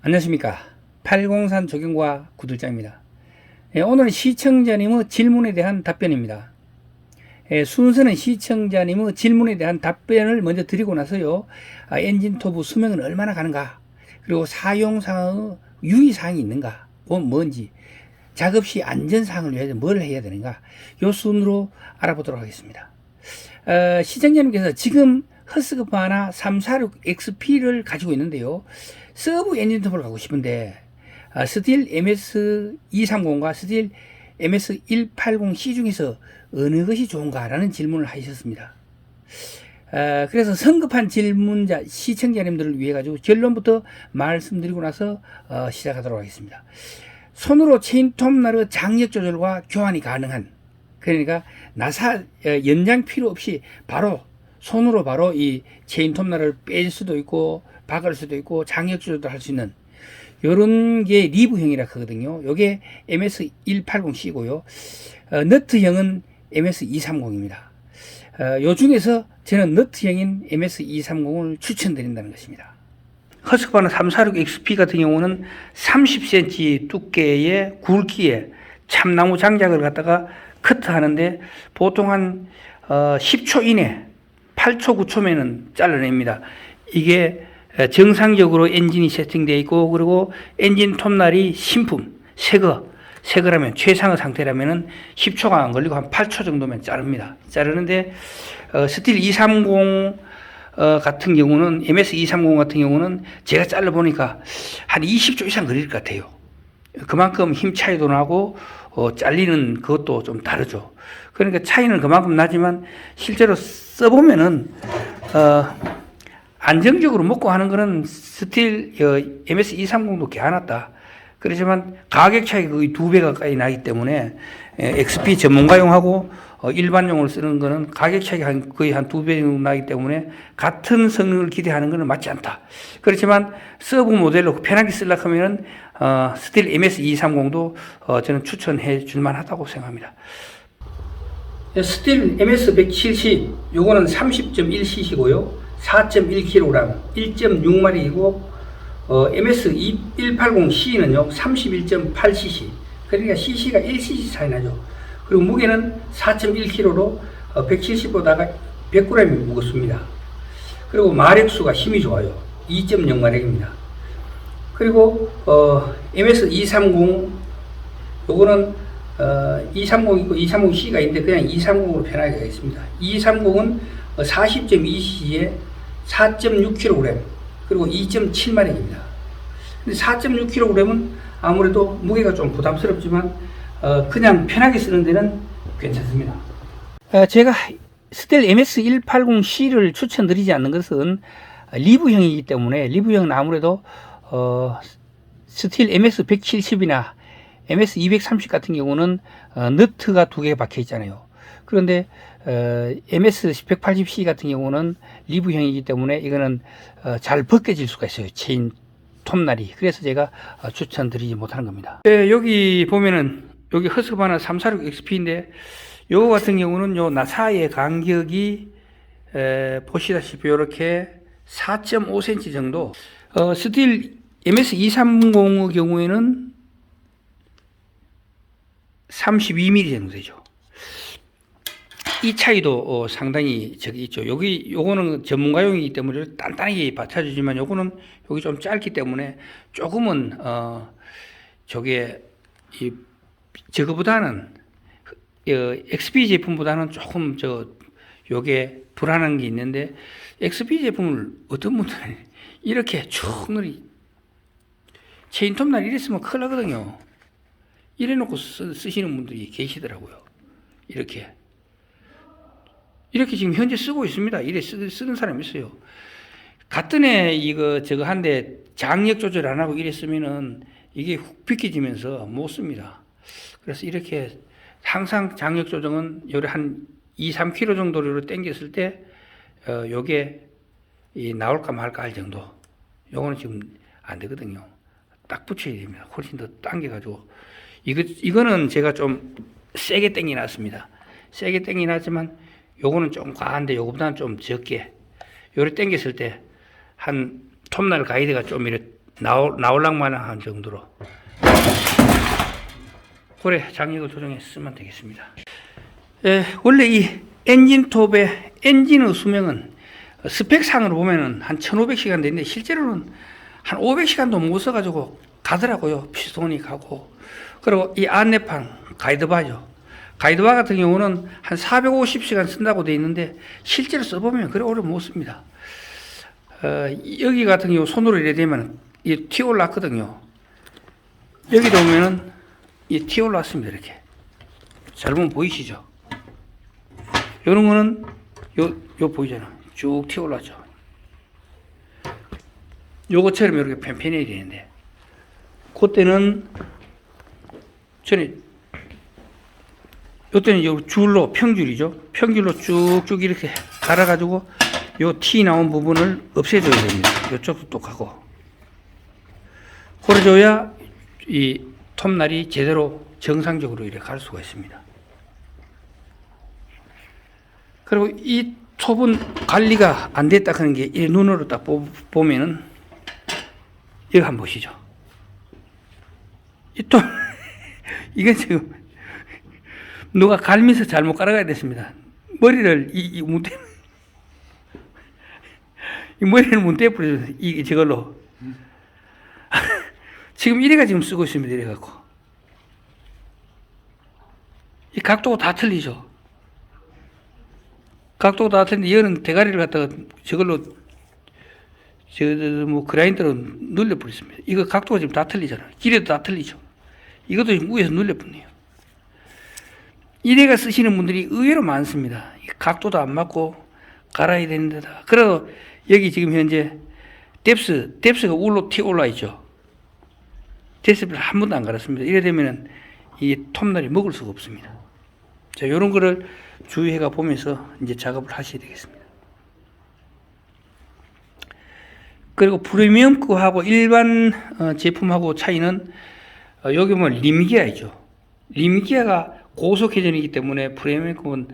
안녕하십니까. 803 조경과 구들장입니다. 오늘은 시청자님의 질문에 대한 답변입니다. 순서는 시청자님의 질문에 대한 답변을 먼저 드리고 나서요, 엔진 토브 수명은 얼마나 가는가, 그리고 사용상의 유의사항이 있는가, 뭔지, 작업 시 안전사항을 위해서 뭘 해야 되는가, 요 순으로 알아보도록 하겠습니다. 시청자님께서 지금 허스크바나 346XP를 가지고 있는데요, 서브 엔진 토브를 갖고 싶은데 스틸 MS230과 스틸 MS180C 중에서 어느 것이 좋은가 라는 질문을 하셨습니다. 그래서 성급한 질문자 시청자님들을 위해 가지고 결론부터 말씀드리고 나서 시작하도록 하겠습니다. 손으로 체인톱날의 장력 조절과 교환이 가능한, 그러니까 나사 연장 필요 없이 바로 손으로 바로 이 체인톱날을 뺄 수도 있고 박을 수도 있고 장력 조절도 할 수 있는 요런 게 리브형이라 하거든요. 요게 MS180C고요. 너트형은 MS230입니다. 요 중에서 저는 너트형인 MS230을 추천드린다는 것입니다. 허스크바나 346XP 같은 경우는 30cm 두께의 굵기에 참나무 장작을 갖다가 커트하는데 보통 한 10초 이내 8초 9초면은 잘라냅니다. 이게 정상적으로 엔진이 세팅되어 있고, 그리고 엔진 톱날이 신품 새거라면, 최상의 상태라면은 10초가 안 걸리고 한 8초 정도면 자릅니다. 자르는데 스틸 230 같은 경우는, MS230 같은 경우는 제가 잘라보니까 한 20초 이상 걸릴 것 같아요. 그만큼 힘 차이도 나고 잘리는 그것도 좀 다르죠. 그러니까 차이는 그만큼 나지만 실제로 써보면은 안정적으로 먹고 하는 거는 스틸 MS230도 괜찮았다. 그렇지만 가격 차이가 거의 2배 가까이 나기 때문에 XP 전문가용하고 일반용을 쓰는 거는 가격 차이가 거의 한 2배 정도 나기 때문에 같은 성능을 기대하는 것은 맞지 않다. 그렇지만 서브 모델로 편하게 쓰려고 하면은 스틸 MS230도 저는 추천해 줄만 하다고 생각합니다. 스틸 MS170 요거는 30.1cc고요. 4.1kg, 1.6마리이고 MS180C는요 31.8cc, 그러니까 cc가 1cc 차이 나죠. 그리고 무게는 4.1kg로 170보다가 100g이 무겁습니다. 그리고 마력수가 힘이 좋아요. 2.0마력입니다. 그리고 MS230 요거는 230 있고 230C가 있는데 그냥 230으로 편하게 하겠습니다. 230은 40.2cc에 4.6kg, 그리고 2.7마력입니다. 근데 4.6kg은 아무래도 무게가 좀 부담스럽지만 그냥 편하게 쓰는 데는 괜찮습니다. 제가 스틸 MS180C를 추천드리지 않는 것은 리브형이기 때문에, 리브형은 아무래도 스틸 MS170이나 MS230 같은 경우는 너트가 2개 박혀 있잖아요. 그런데 MS180C 같은 경우는 리브형이기 때문에 이거는 잘 벗겨질 수가 있어요. 체인 톱날이. 그래서 제가 추천드리지 못하는 겁니다. 여기 보면은 여기 허스크바나 346XP인데 요거 같은 경우는 요 나사의 간격이 보시다시피 이렇게 4.5cm 정도. 스틸 MS230의 경우에는 32mm 정도 되죠. 이 차이도 상당히 저기 있죠. 요거는 전문가용이기 때문에 단단하게 받쳐주지만 요거는 여기 좀 짧기 때문에 조금은 저거보다는 XP 제품보다는 조금 요게 불안한 게 있는데, XP 제품을 어떤 분들은 이렇게 쭉 늘이 체인톱날 이랬으면 큰일 나거든요. 이래 놓고 쓰시는 분들이 계시더라고요. 이렇게 지금 현재 쓰고 있습니다. 이래 쓰는 사람이 있어요. 같은 애 저거 한데 장력 조절 안 하고 이랬으면은 이게 훅 비켜지면서 못 씁니다. 그래서 이렇게 항상 장력 조정은 요래 한 2, 3kg 정도로 당겼을 때 요게 나올까 말까 할 정도. 요거는 지금 안 되거든요. 딱 붙여야 됩니다. 훨씬 더 당겨가지고. 이거는 제가 좀 세게 당겨 놨습니다. 세게 당겨 놨지만 요거는 좀 과한데 요거보다는 좀 적게. 요래 당겼을 때 한 톱날 가이드가 좀 이렇게 나올랑만한 정도로 고래 장력을 조정해 쓰면 되겠습니다. 원래 이 엔진톱의 엔진의 수명은 스펙상으로 보면은 한 1500시간 되는데 실제로는 한 500시간도 못 써가지고 가더라고요. 피스톤이 가고. 그리고 이 안내판 가이드바죠. 가이드바 같은 경우는 한 450시간 쓴다고 되어 있는데 실제로 써보면 그래 오래 못 씁니다. 여기 같은 경우 손으로 이래 되면 이 튀어 올랐거든요. 여기도 보면은 이 튀어 올랐습니다. 이렇게. 잘 보면 보이시죠? 요런 거는 요 보이잖아. 쭉 튀어 올랐죠. 요거처럼 이렇게 편편해야 되는데 그때는 전에 요때는 요 줄로 평줄이죠. 평줄로 쭉쭉 이렇게 갈아가지고 요 티 나온 부분을 없애줘야 됩니다. 요쪽도 똑하고 그래줘야 이 톱날이 제대로 정상적으로 이렇게 갈 수가 있습니다. 그리고 이 톱은 관리가 안 됐다 하는 게 이 눈으로 딱 보면은 이거 한번 보시죠. 이 톱 이건 지금 누가 갈면서 잘못 깔아가야 됐습니다. 머리를 이 문대 이 머리를 문대에 뿌려서 저걸로 지금 이래가 지금 쓰고 있습니다. 이래갖고 이 각도가 다 틀리죠. 각도가 다 틀린데 이거는 대가리를 갖다가 저걸로 뭐 그라인더로 눌려버렸습니다. 이거 각도가 지금 다 틀리잖아요. 길이도 다 틀리죠. 이것도 지금 위에서 눌려버리네요. 이래가 쓰시는 분들이 의외로 많습니다. 각도도 안 맞고 갈아야 되는 데다. 그래도 여기 지금 현재 뎁스가 울로 튀어 올라 있죠. 뎁스를 한 번도 안 갈았습니다. 이래 되면은 이 톱날이 먹을 수가 없습니다. 자, 요런 거를 주의해가 보면서 이제 작업을 하셔야 되겠습니다. 그리고 프리미엄 거하고 일반 제품하고 차이는 여기 보면 림기아이죠. 림기아가 고속 회전이기 때문에 프리미엄 거는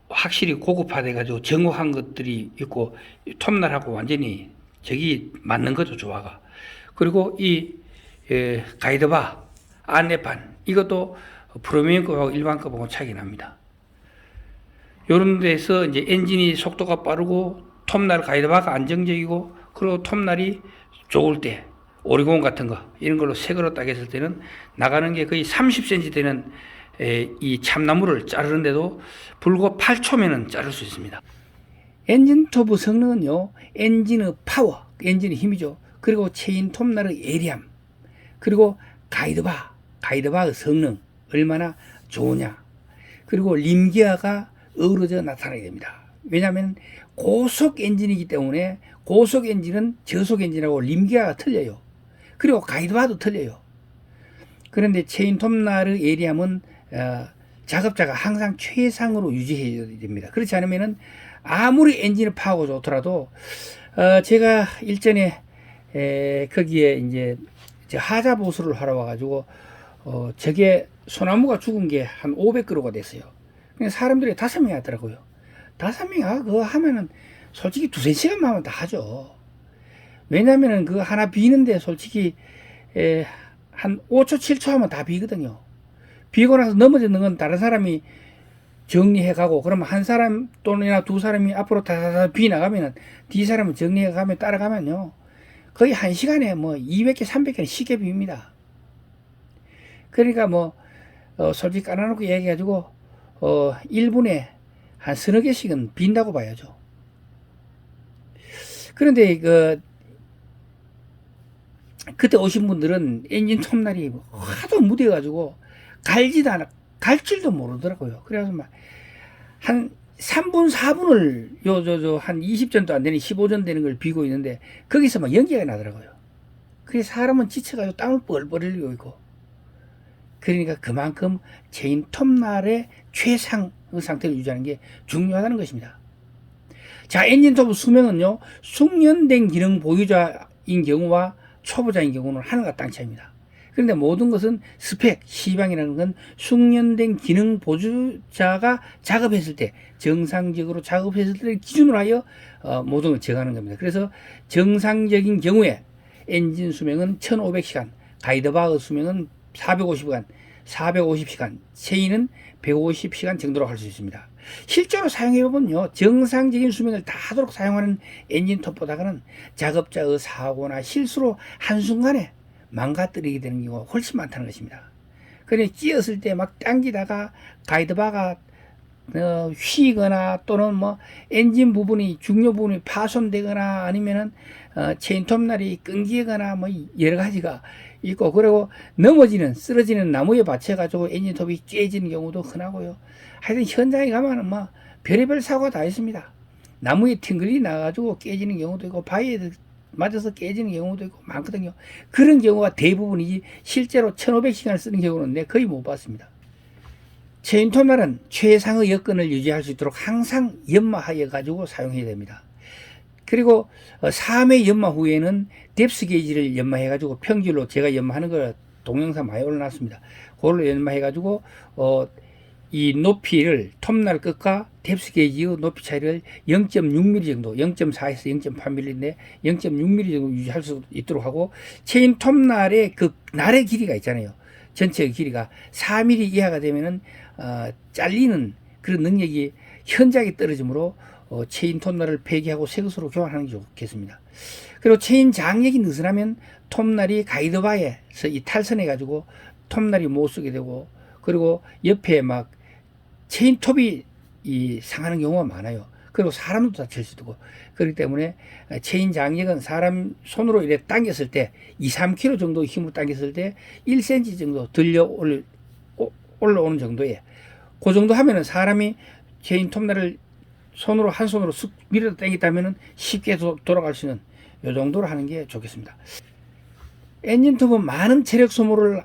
확실히 고급화돼 가지고 정확한 것들이 있고 톱날하고 완전히 저기 맞는 거죠, 조화가. 그리고 이 가이드바 안내판 이것도 프리미엄 거하고 일반 거하고 차이가 납니다. 요런 데서 이제 엔진이 속도가 빠르고 톱날 가이드바가 안정적이고 그리고 톱날이 좋을 때 오리곤 같은 거 이런 걸로 새 거로 딱 했을 때는 나가는 게 거의 30cm 되는 이 참나무를 자르는데도 불과 8초면은 자를 수 있습니다. 엔진 톱의 성능은요, 엔진의 파워, 엔진의 힘이죠. 그리고 체인 톱날의 예리함, 그리고 가이드바의 성능 얼마나 좋으냐, 그리고 림기아가 어우러져 나타나게 됩니다. 왜냐하면 고속 엔진이기 때문에 고속 엔진은 저속 엔진하고 림기아가 틀려요. 그리고 가이드바도 틀려요. 그런데 체인 톱날의 예리함은 작업자가 항상 최상으로 유지해야 됩니다. 그렇지 않으면은 아무리 엔진의 파워가 좋더라도 제가 일전에 거기에 이제 하자 보수를 하러 와가지고 저게 소나무가 죽은 게 한 500그루가 됐어요. 그냥 사람들이 5명이 하더라고요. 5명이 그거 하면은 솔직히 2-3시간만 하면 다 하죠. 왜냐면은 그거 하나 비는데 솔직히 한 5초 7초 하면 다 비거든요. 비고 나서 넘어지는 건 다른 사람이 정리해 가고, 그러면 한 사람 또는 두 사람이 앞으로 다다다 비 나가면은 뒤 사람은 정리해 가면 따라가면요 거의 1시간에 뭐 200개 300개는 쉽게 빕니다. 그러니까 뭐 솔직히 깔아놓고 얘기해가지고 1분에 한 서너 개씩은 빈다고 봐야죠. 그런데 그때 오신 분들은 엔진 톱날이 하도 무뎌가지고 갈 줄도 모르더라고요. 그래서 막 한 3분, 4분을 한 20전도 안 되는 15전 되는 걸 비고 있는데 거기서 막 연기가 나더라고요. 그래서 사람은 지쳐가지고 땀을 뻘뻘 흘리고 있고. 그러니까 그만큼 체인 톱날의 최상 상태를 유지하는 게 중요하다는 것입니다. 자, 엔진 톱 수명은요, 숙련된 기능 보유자인 경우와 초보자인 경우는 하늘과 땅 차이입니다. 그런데 모든 것은 스펙, 시방이라는 건 숙련된 기능 보유자가 작업했을 때, 정상적으로 작업했을 때를 기준으로 하여 모든 걸 정하는 겁니다. 그래서 정상적인 경우에 엔진 수명은 1500시간, 가이드바의 수명은 450시간, 체인은 150시간 정도로 할 수 있습니다. 실제로 사용해보면요, 정상적인 수명을 다하도록 사용하는 엔진톱보다는 작업자의 사고나 실수로 한순간에 망가뜨리게 되는 경우가 훨씬 많다는 것입니다. 그래 찧었을 때 막 당기다가 가이드바가 휘거나 또는 뭐 엔진 부분이 중요 부분이 파손되거나 아니면은 체인톱날이 끊기거나 뭐 여러 가지가 있고, 그리고 넘어지는 쓰러지는 나무에 받쳐가지고 엔진톱이 쬐지는 경우도 흔하고요. 하여튼 현장에 가면은 뭐 별의별 사고가 다 있습니다. 나무에 튕글이 나가지고 깨지는 경우도 있고 바위에 맞아서 깨지는 경우도 있고 많거든요. 그런 경우가 대부분이지 실제로 1500시간을 쓰는 경우는 내 거의 못 봤습니다. 체인톱날은 최상의 여건을 유지할 수 있도록 항상 연마하여 가지고 사용해야 됩니다. 그리고 3회 연마 후에는 뎁스 게이지를 연마해 가지고 평균로 제가 연마하는 걸 동영상 많이 올려놨습니다. 그걸로 연마해 가지고 이 높이를 톱날 끝과 뎁스 게이지의 높이 차이를 0.6mm 정도, 0.4에서 0.8mm인데 0.6mm 정도 유지할 수 있도록 하고, 체인 톱날의 그 날의 길이가 있잖아요. 전체의 길이가 4mm 이하가 되면은 잘리는 그런 능력이 현저하게 떨어지므로 체인 톱날을 폐기하고 새 것으로 교환하는 게 좋겠습니다. 그리고 체인 장력이 느슨하면 톱날이 가이드바에서 이 탈선해 가지고 톱날이 못 쓰게 되고, 그리고 옆에 막 체인 톱이 상하는 경우가 많아요. 그리고 사람도 다칠 수도 있고, 그렇기 때문에 체인 장력은 사람 손으로 이렇게 당겼을 때 2, 3kg 정도 힘으로 당겼을 때 1cm 정도 들려 올라오는 정도에, 그 정도 하면은 사람이 체인 톱날을 손으로 한 손으로 쓱 밀어 당겼다면은 쉽게 돌아갈 수 있는 이 정도로 하는 게 좋겠습니다. 엔진톱은 많은 체력 소모를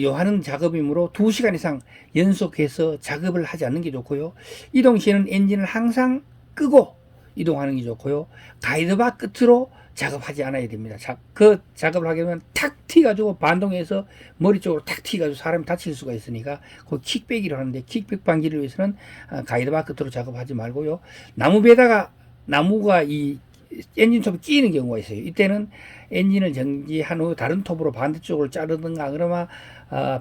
요하는 작업이므로 2시간 이상 연속해서 작업을 하지 않는 게 좋고요. 이동 시에는 엔진을 항상 끄고 이동하는 게 좋고요. 가이드바 끝으로 작업하지 않아야 됩니다. 그 작업을 하게 되면 탁 튀가지고 반동해서 머리 쪽으로 탁 튀가지고 사람이 다칠 수가 있으니까 그 킥백이라고 하는데, 킥백 방지를 위해서는 가이드바 끝으로 작업하지 말고요. 나무가 이 엔진톱이 끼이는 경우가 있어요. 이때는 엔진을 정지한 후 다른 톱으로 반대쪽을 자르든가 그러면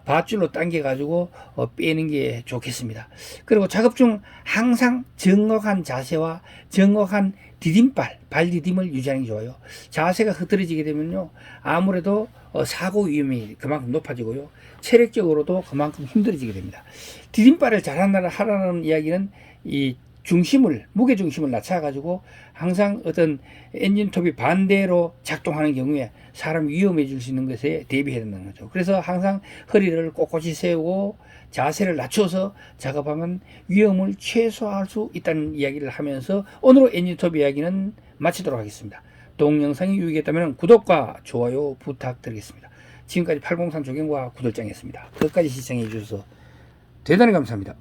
밧줄로 당겨 가지고 빼는 게 좋겠습니다. 그리고 작업 중 항상 정확한 자세와 정확한 발 디딤을 유지하는 게 좋아요. 자세가 흐트러지게 되면요, 아무래도 사고 위험이 그만큼 높아지고요, 체력적으로도 그만큼 힘들어지게 됩니다. 디딤발을 잘 하라는 이야기는 이 무게 중심을 낮춰 가지고 항상 어떤 엔진톱이 반대로 작동하는 경우에 사람 위험해질 수 있는 것에 대비해야 된다는 거죠. 그래서 항상 허리를 꼿꼿이 세우고 자세를 낮춰서 작업하면 위험을 최소화할 수 있다는 이야기를 하면서 오늘의 엔진톱 이야기는 마치도록 하겠습니다. 동영상이 유익했다면 구독과 좋아요 부탁드리겠습니다. 지금까지 803 조경과 구들장이었습니다. 끝까지 시청해 주셔서 대단히 감사합니다.